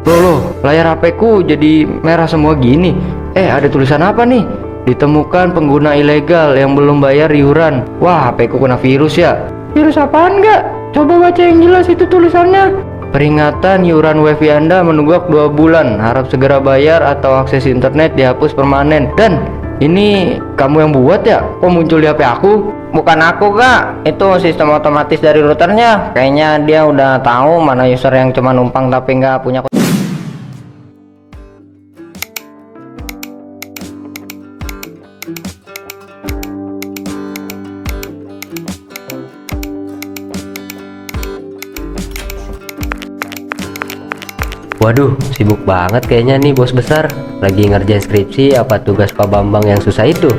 Loh, layar HP ku jadi merah semua gini. Ada tulisan apa nih? Ditemukan pengguna ilegal yang belum bayar iuran. Wah, HP ku kena virus ya. Virus apaan nggak? Coba baca yang jelas itu tulisannya. Peringatan iuran wifi Anda menunggak 2 bulan. Harap segera bayar atau akses internet dihapus permanen. Dan ini kamu yang buat ya? Kok muncul di HP aku? Bukan aku kak, itu sistem otomatis dari routernya. Kayaknya dia udah tahu mana user yang cuma numpang tapi nggak punya. Waduh, sibuk banget kayaknya nih bos besar. Lagi ngerjain skripsi apa tugas Pak Bambang yang susah itu?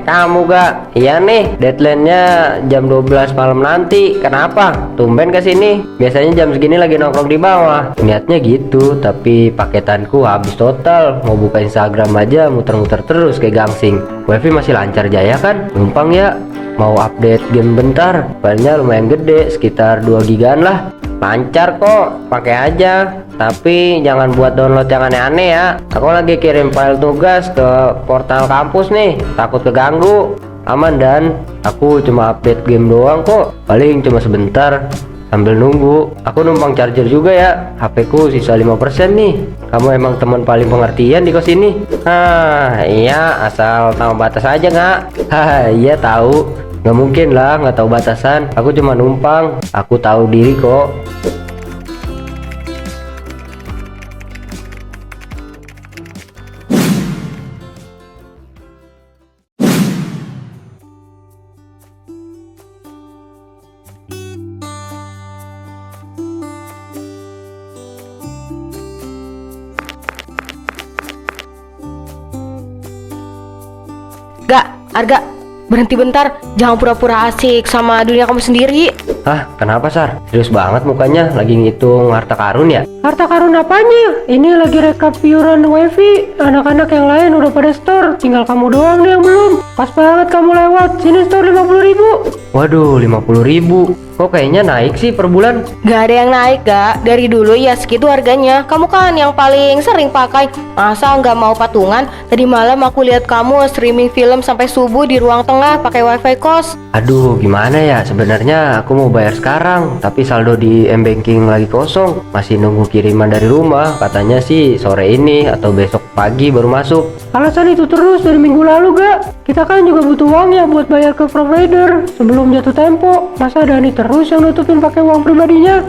Kamu gak? Iya nih, deadline-nya jam 12 malam nanti. Kenapa? Tumben kesini. Biasanya jam segini lagi nongkrong di bawah. Niatnya gitu, tapi paketanku habis total. Mau buka Instagram aja muter-muter terus kayak gangsing. Wifi masih lancar jaya kan? Numpang ya. Mau update game bentar, filenya lumayan gede, sekitar 2 gigaan lah. Lancar kok, pakai aja. Tapi jangan buat download yang aneh-aneh ya. Aku lagi kirim file tugas ke portal kampus nih, takut keganggu. Aman dan aku cuma update game doang kok. Paling cuma sebentar. Sambil nunggu, aku numpang charger juga ya. HP ku sisa 5% nih. Kamu emang teman paling pengertian di kos ini. Iya, asal tahu batas aja nggak? Iya tahu. Nggak mungkin lah nggak tahu batasan. Aku cuma numpang. Aku tahu diri kok. Gak, Arga, berhenti bentar. Jangan pura-pura asik sama dunia kamu sendiri. Kenapa Sar? Serius banget mukanya, lagi ngitung harta karun ya? Harta karun apanya? Ini lagi rekap iuran wifi. Anak-anak yang lain udah pada store, tinggal kamu doang nih yang belum. Pas banget kamu lewat, sini store 50.000. Waduh, 50.000. Kok kayaknya naik sih per bulan? Gak ada yang naik, Gak. Dari dulu ya segitu harganya. Kamu kan yang paling sering pakai. Masa nggak mau patungan? Tadi malam aku lihat kamu streaming film sampai subuh di ruang tengah pakai wifi kos. Aduh, gimana ya? Sebenarnya aku mau bayar sekarang, tapi saldo di M-Banking lagi kosong. Masih nunggu kiriman dari rumah. Katanya sih sore ini atau besok pagi baru masuk. Alasan itu terus dari minggu lalu gak? Kita kan juga butuh uang ya buat bayar ke provider sebelum jatuh tempo. Masa Dani terus yang nutupin pakai uang pribadinya?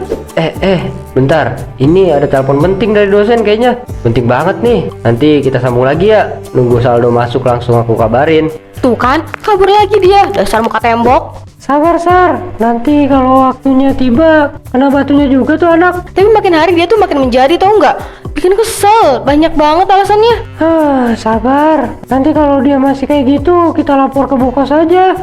Bentar. Ini ada telepon penting dari dosen kayaknya. Penting banget nih. Nanti kita sambung lagi ya. Nunggu saldo masuk langsung aku kabarin. Tuh kan, kabur lagi dia. Dasar muka tembok. Sabar Sar, nanti kalau waktunya tiba kena batunya juga tuh anak. Tapi makin hari dia tuh makin menjadi, tau nggak? Bikin kesel. Banyak banget alasannya. Sabar. Nanti kalau dia masih kayak gitu, kita lapor ke Bu Kos aja.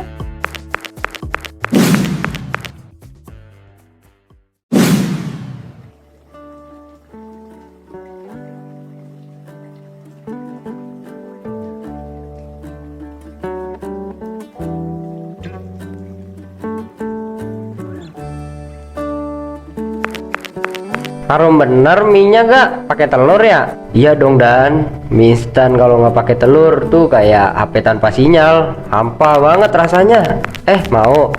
Harum bener mie-nya gak? Pakai telur ya? Iya dong Dan. Mie instan kalau nggak pakai telur tuh kayak HP tanpa sinyal. Hampa banget rasanya. Mau?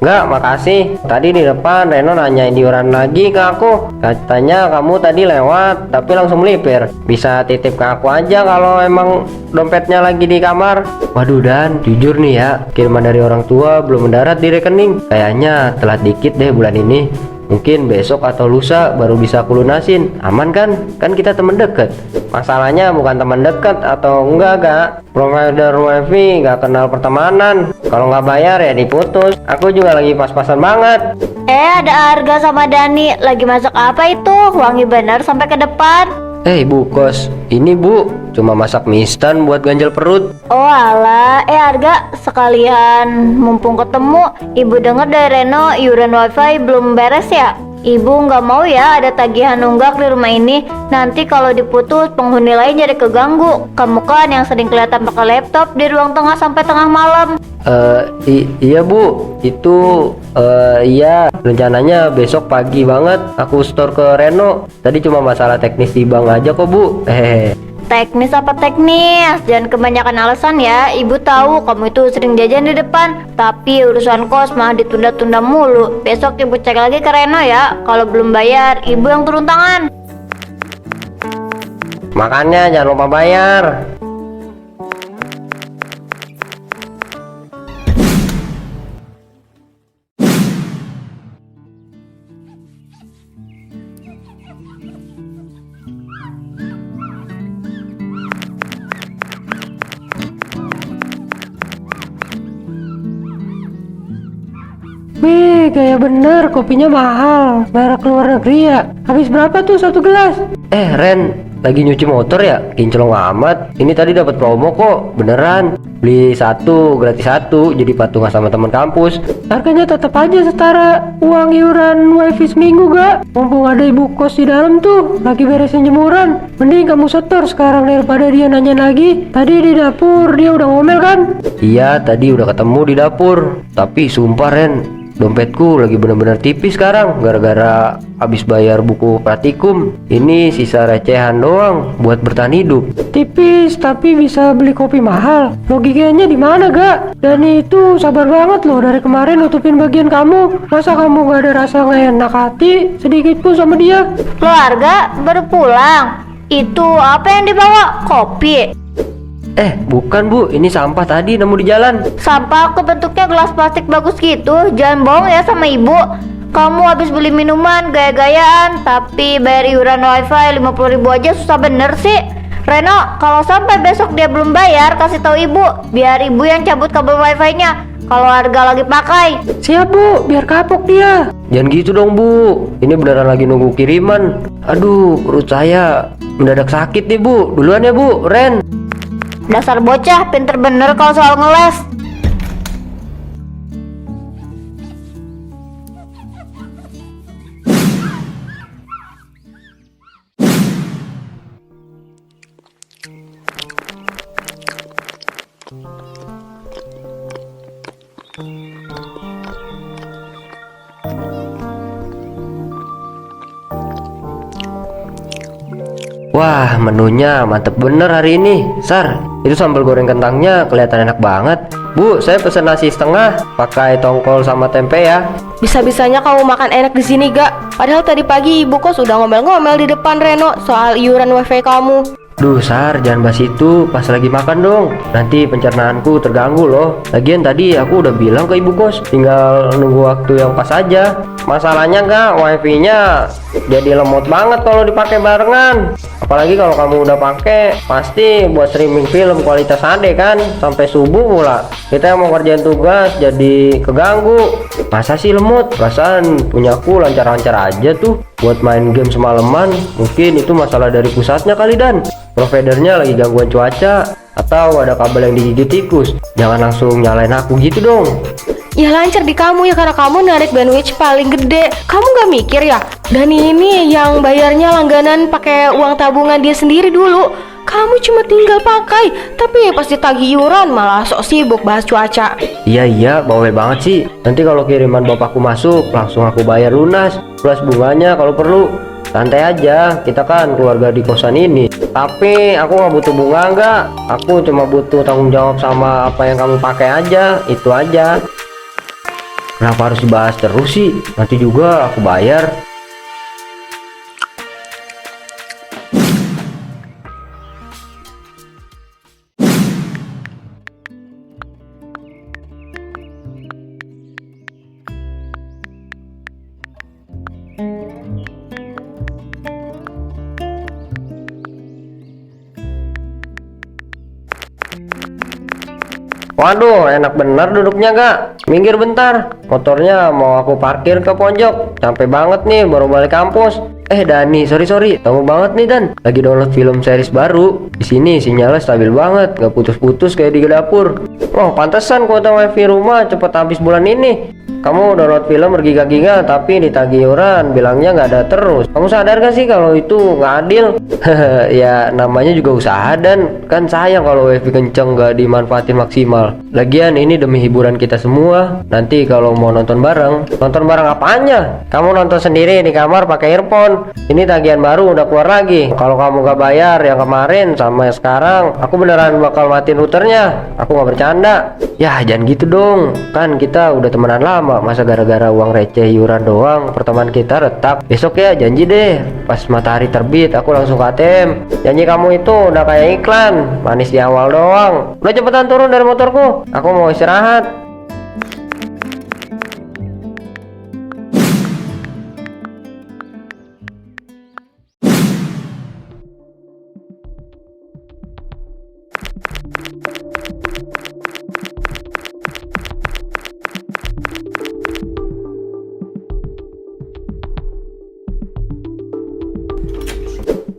Nggak, makasih. Tadi di depan Reno nanyain iuran lagi ke aku. Katanya kamu tadi lewat tapi langsung melipir. Bisa titip ke aku aja kalau emang dompetnya lagi di kamar. Waduh Dan, jujur nih ya, kiriman dari orang tua belum mendarat di rekening. Kayaknya telat dikit deh bulan ini. Mungkin besok atau lusa baru bisa aku lunasin. Aman kan? Kan kita temen deket. Masalahnya bukan teman dekat atau enggak gak. Provider wifi gak kenal pertemanan. Kalau nggak bayar ya diputus. Aku juga lagi pas-pasan banget. Ada Arga sama Dani. Lagi masak apa itu? Wangi bener sampai ke depan. Bu Kos, ini Bu cuma masak mie instan buat ganjal perut. Oh alah, Arga, sekalian mumpung ketemu, Ibu denger dari Reno iuran wifi belum beres ya? Ibu nggak mau ya ada tagihan nunggak di rumah ini. Nanti kalau diputus penghuni lain jadi keganggu. Kamu kan yang sering kelihatan pakai laptop di ruang tengah sampai tengah malam. Iya Bu, itu iya rencananya besok pagi banget aku store ke Reno. Tadi cuma masalah teknis di bank aja kok Bu. Teknis apa teknis? Jangan kebanyakan alasan ya. Ibu tahu kamu itu sering jajan di depan. Tapi urusan kos mah ditunda-tunda mulu. Besok ibu cek lagi ke Reno ya. Kalau belum bayar, ibu yang turun tangan. Makanya jangan lupa bayar. Wih, gaya bener, kopinya mahal. Merek luar negeri ya. Habis berapa tuh satu gelas? Ren, lagi nyuci motor ya? Kinclong amat. Ini tadi dapat promo kok, beneran. Beli satu gratis satu, jadi patungan sama teman kampus. Harganya tetap aja setara uang iuran wifi seminggu gak? Mumpung ada ibu kos di dalam tuh, lagi beresin jemuran. Mending kamu setor sekarang daripada dia nanya lagi. Tadi di dapur dia udah ngomel kan? Iya, tadi udah ketemu di dapur. Tapi sumpah Ren, dompetku lagi bener-bener tipis sekarang gara-gara habis bayar buku praktikum. Ini sisa recehan doang buat bertahan hidup. Tipis tapi bisa beli kopi mahal. Logikanya di mana gak? Dan itu sabar banget loh dari kemarin nutupin bagian kamu. Masa kamu gak ada rasa gak enak hati sedikit pun sama dia? Keluarga baru pulang. Itu apa yang dibawa? Kopi. Bukan Bu, ini sampah tadi nemu di jalan. Sampah kok bentuknya gelas plastik bagus gitu. Jangan bohong ya sama ibu. Kamu habis beli minuman gaya-gayaan tapi bayar iuran wifi 50.000 aja susah bener sih. Reno, kalau sampai besok dia belum bayar, kasih tahu ibu biar ibu yang cabut kabel wifi-nya kalau harga lagi pakai. Siap Bu, biar kapok dia. Jangan gitu dong Bu, ini beneran lagi nunggu kiriman. Aduh, perut saya mendadak sakit nih Bu. Duluan ya Bu, Ren. Dasar bocah, pinter bener kalau soal ngeles. Wah, menunya mantep bener hari ini. Sar, itu sambal goreng kentangnya kelihatan enak banget. Bu, saya pesen nasi setengah pakai tongkol sama tempe ya. Bisa-bisanya kamu makan enak di sini gak? Padahal tadi pagi ibu kos udah ngomel-ngomel di depan Reno soal iuran wifi kamu. Duh Sar, jangan bahas itu pas lagi makan dong. Nanti pencernaanku terganggu loh. Lagian tadi aku udah bilang ke ibu kos, tinggal nunggu waktu yang pas aja. Masalahnya nggak, wifi-nya jadi lemot banget kalau dipakai barengan. Apalagi kalau kamu udah pakai, pasti buat streaming film kualitas HD kan, sampai subuh pula. Kita yang mau kerjain tugas jadi keganggu. Masa sih lemot? Perasaan punyaku lancar-lancar aja tuh. Buat main game semalaman, mungkin itu masalah dari pusatnya kali Dan. Providernya lagi gangguan cuaca atau ada kabel yang digigit tikus. Jangan langsung nyalain aku gitu dong. Ya lancar di kamu ya karena kamu narik bandwidth paling gede. Kamu gak mikir ya? Dan ini yang bayarnya langganan pakai uang tabungan dia sendiri dulu. Kamu cuma tinggal pakai, tapi pas ditagih iuran malah sok sibuk bahas cuaca. Iya, bawel banget sih. Nanti kalau kiriman bapakku masuk, langsung aku bayar lunas, plus bunganya kalau perlu. Santai aja, kita kan keluarga di kosan ini. Tapi aku nggak butuh bunga nggak. Aku cuma butuh tanggung jawab sama apa yang kamu pakai aja, itu aja. Kenapa harus dibahas terus sih? Nanti juga aku bayar. Waduh, enak bener duduknya gak? Minggir bentar. Motornya mau aku parkir ke pojok. Capek banget nih baru balik kampus. Dani, sorry, tamu banget nih Dan. Lagi download film series baru. Di sini sinyalnya stabil banget, gak putus-putus kayak di dapur. Oh, pantesan kuota wifi rumah cepet habis bulan ini. Kamu download film bergiga-giga tapi ditagih iuran bilangnya nggak ada terus. Kamu sadar gak sih kalau itu nggak adil? Ya namanya juga usaha Dan kan sayang kalau wifi kenceng nggak dimanfaatin maksimal. Lagian ini demi hiburan kita semua. Nanti kalau mau nonton bareng apanya? Kamu nonton sendiri di kamar pakai earphone. Ini tagihan baru udah keluar lagi. Kalau kamu gak bayar yang kemarin sama yang sekarang, aku beneran bakal matiin routernya. Aku nggak bercanda. Ya jangan gitu dong. Kan kita udah temenan lama. Masa gara-gara uang receh iuran doang pertemanan kita retak. Besok ya janji deh pas matahari terbit aku langsung ke ATM. Janji kamu itu udah kayak iklan, manis di awal doang. Udah cepetan turun dari motorku, aku mau istirahat.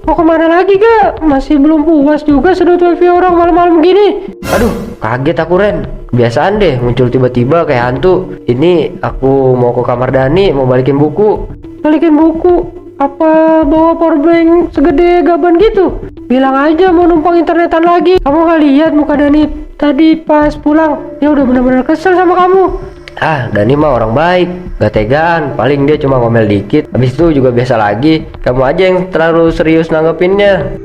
Mau kemana lagi Kak? Masih belum puas juga sedot wifi orang malam-malam gini. Aduh, kaget aku Ren. Kebiasaan deh muncul tiba-tiba kayak hantu. Ini aku mau ke kamar Dani, mau balikin buku. Balikin buku? Apa bawa powerbank segede gaban gitu? Bilang aja mau numpang internetan lagi. Kamu gak lihat muka Dani tadi pas pulang? Dia udah benar-benar kesel sama kamu. Dani mah orang baik, gak tegaan, paling dia cuma ngomel dikit. Habis itu juga biasa lagi. Kamu aja yang terlalu serius nanggepinnya.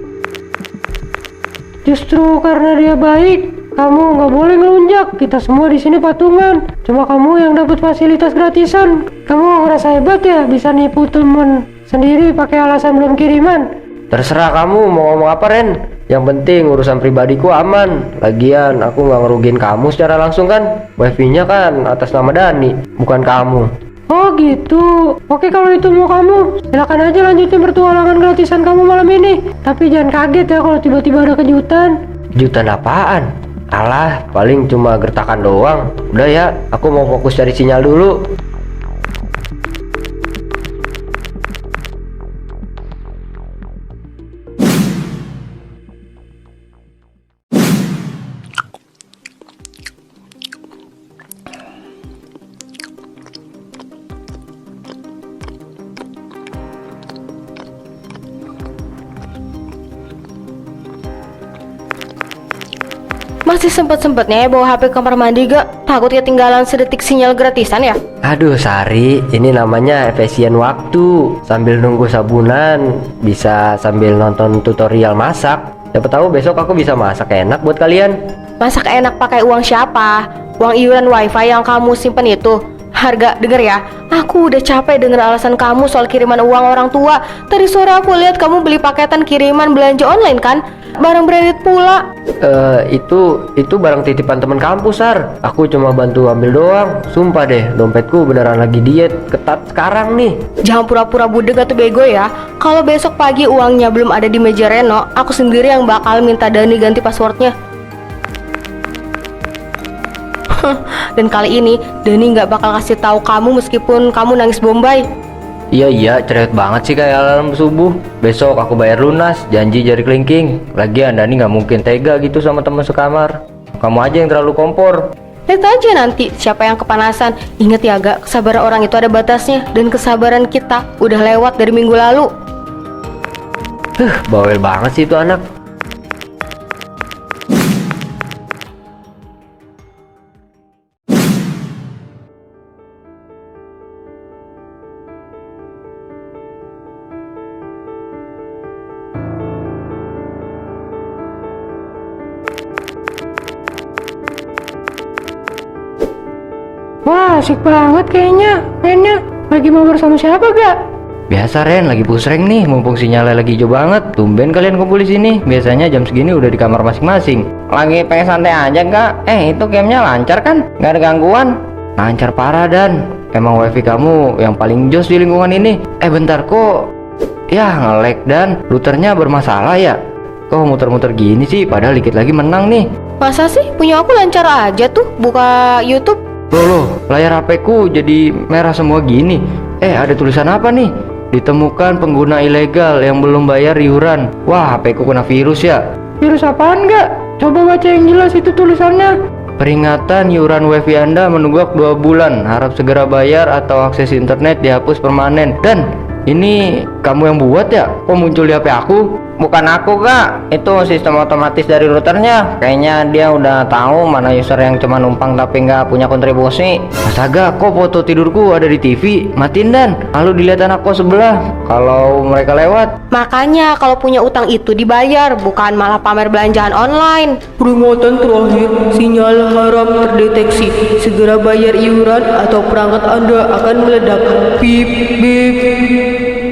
Justru karena dia baik, kamu nggak boleh ngelunjak. Kita semua di sini patungan. Cuma kamu yang dapat fasilitas gratisan. Kamu ngerasa hebat ya bisa nipu temen sendiri pakai alasan belum kiriman. Terserah kamu mau ngomong apa Ren. Yang penting urusan pribadiku aman. Lagian aku nggak ngerugiin kamu secara langsung kan. Wifi-nya kan atas nama Dani, bukan kamu. Oh gitu. Oke kalau itu mau kamu, silakan aja lanjutin pertualangan gratisan kamu malam ini. Tapi jangan kaget ya kalau tiba-tiba ada kejutan. Kejutan apaan? Alah, paling cuma gertakan doang. Udah ya, aku mau fokus cari sinyal dulu. Masih sempet-sempetnya ya bawa HP ke kamar mandi gak? Takut ketinggalan sedetik sinyal gratisan ya? Aduh Sari, ini namanya efisien waktu. Sambil nunggu sabunan, bisa sambil nonton tutorial masak. Siapa tahu besok aku bisa masak enak buat kalian. Masak enak pakai uang siapa? Uang iuran wifi yang kamu simpen itu. Harga, denger ya, aku udah capek denger alasan kamu soal kiriman uang orang tua. Tadi sore aku lihat kamu beli paketan kiriman belanja online kan? Barang branded pula. Itu barang titipan teman kampus Sar. Aku cuma bantu ambil doang. Sumpah deh, dompetku beneran lagi diet ketat sekarang nih. Jangan pura-pura budeg atau bego ya. Kalau besok pagi uangnya belum ada di meja Reno, aku sendiri yang bakal minta Dani ganti passwordnya. Dan kali ini Dani nggak bakal kasih tahu kamu meskipun kamu nangis bombay. Iya, cerewet banget sih kayak alarm subuh. Besok aku bayar lunas, janji jari kelingking. Lagian Dani nggak mungkin tega gitu sama teman sekamar. Kamu aja yang terlalu kompor. Lihat aja nanti siapa yang kepanasan. Ingat ya gak, kesabaran orang itu ada batasnya. Dan kesabaran kita udah lewat dari minggu lalu. Bawel banget sih itu anak. Wah asik banget kayaknya mainnya. Lagi mau bersama siapa gak? Biasa Ren, lagi push rank nih, mumpung sinyalnya lagi hijau banget. Tumben kalian kumpul di sini. Biasanya jam segini udah di kamar masing-masing. Lagi pengen santai aja nggak? Itu gamenya lancar kan? Nggak ada gangguan? Lancar parah Dan. Emang wifi kamu yang paling jos di lingkungan ini. Bentar kok. Ya nge-lag Dan. Routernya bermasalah ya? Kok muter-muter gini sih? Padahal dikit lagi menang nih. Masa sih? Punya aku lancar aja tuh. Buka YouTube. Loh, layar HP ku jadi merah semua gini. Ada tulisan apa nih? Ditemukan pengguna ilegal yang belum bayar iuran. Wah, HP ku kena virus ya. Virus apaan gak? Coba baca yang jelas itu tulisannya. Peringatan iuran wifi Anda menunggak 2 bulan. Harap segera bayar atau akses internet dihapus permanen. Dan ini kamu yang buat ya? Kok muncul di HP aku? Bukan aku kak, itu sistem otomatis dari routernya. Kayaknya dia udah tahu mana user yang cuma numpang tapi nggak punya kontribusi. Astaga, kok foto tidurku ada di TV? Matiin dan lalu dilihat anakku sebelah kalau mereka lewat. Makanya kalau punya utang itu dibayar, bukan malah pamer belanjaan online. Peringatan terakhir, sinyal haram terdeteksi. Segera bayar iuran atau perangkat Anda akan meledak. Bip, bip.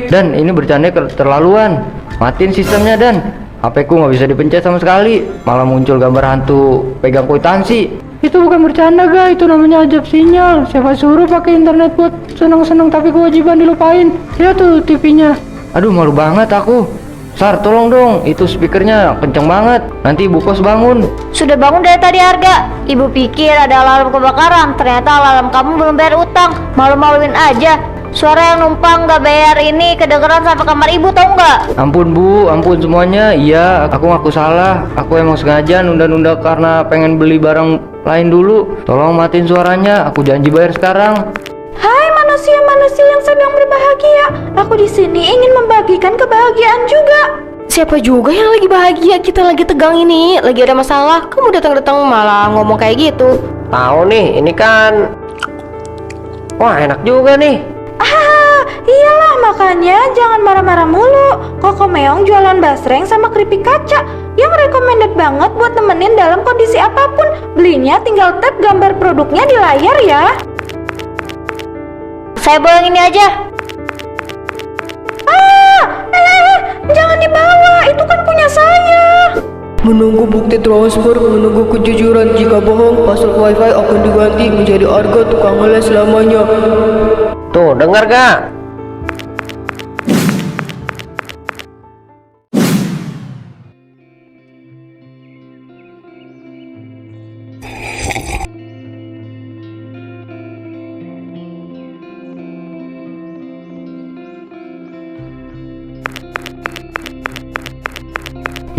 Dan ini bercanda keterlaluan. Matiin sistemnya dan HP ku nggak bisa dipencet sama sekali. Malah muncul gambar hantu pegang kwitansi. Itu bukan bercanda gak, itu namanya ajab sinyal. Siapa suruh pakai internet buat seneng-seneng tapi kewajiban dilupain. Lihat tuh TV-nya. Aduh, malu banget aku. Sar, tolong dong, itu speakernya kenceng banget. Nanti ibu kos bangun. Sudah bangun dari tadi Arga. Ibu pikir ada alarm kebakaran, ternyata alarm kamu belum bayar utang. Malu-maluin aja. Suara yang numpang gak bayar ini kedengeran sampai kamar ibu, tau nggak? Ampun bu, ampun semuanya. Iya, aku ngaku salah. Aku emang sengaja nunda-nunda karena pengen beli barang lain dulu. Tolong matiin suaranya, aku janji bayar sekarang. Hai manusia-manusia yang sedang berbahagia. Aku di sini ingin membagikan kebahagiaan juga. Siapa juga yang lagi bahagia? Kita lagi tegang ini, lagi ada masalah. Kamu datang-datang malah ngomong kayak gitu. Tahu nih, ini kan, wah enak juga nih. Iyalah makanya jangan marah-marah mulu. Koko Meong jualan basreng sama keripik kaca yang recommended banget buat nemenin dalam kondisi apapun. Belinya tinggal tap gambar produknya di layar ya. Saya bawa yang ini aja. Jangan dibawa, itu kan punya saya. Menunggu bukti transfer, menunggu kejujuran. Jika bohong, password wifi akan diganti menjadi Arga tukang ngeles selamanya. Tuh, dengar gak?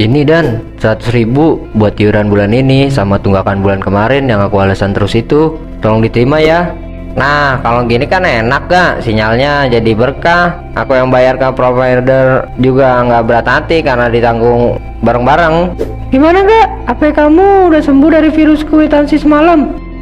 Ini dan 100.000 buat iuran bulan ini sama tunggakan bulan kemarin yang aku alasan terus itu. Tolong diterima ya. Nah, kalau gini kan enak gak? Sinyalnya jadi berkah. Aku yang bayar ke provider juga nggak berat hati karena ditanggung bareng-bareng. Gimana gak? HP kamu udah sembuh dari virus kwitansi semalam?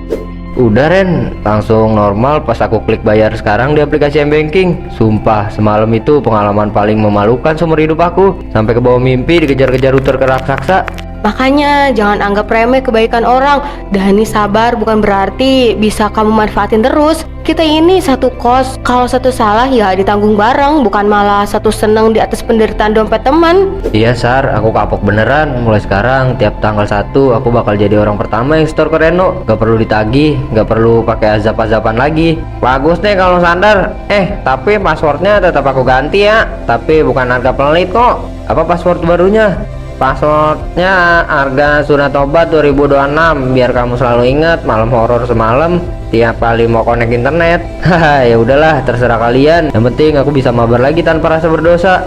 Udah Ren, langsung normal pas aku klik bayar sekarang di aplikasi M-Banking. Sumpah, semalam itu pengalaman paling memalukan seumur hidup aku. Sampai ke bawah mimpi dikejar-kejar router ke raksasa. Makanya jangan anggap remeh kebaikan orang. Dani sabar bukan berarti bisa kamu manfaatin terus. Kita ini satu kos, kalau satu salah ya ditanggung bareng, bukan malah satu seneng di atas penderitaan dompet teman. Iya Sar, aku kapok beneran. Mulai sekarang tiap tanggal 1 aku bakal jadi orang pertama yang store ke Reno. Gak perlu ditagih, gak perlu pakai azab-azaban lagi. Bagus deh kalau sadar. Tapi passwordnya tetap aku ganti ya. Tapi bukan harga pelit kok. Apa password barunya? Passwordnya Arga Sunatobat 2026 biar kamu selalu ingat malam horor semalam tiap kali mau connect internet. Haha, ya udahlah, terserah kalian. Yang penting aku bisa mabar lagi tanpa rasa berdosa.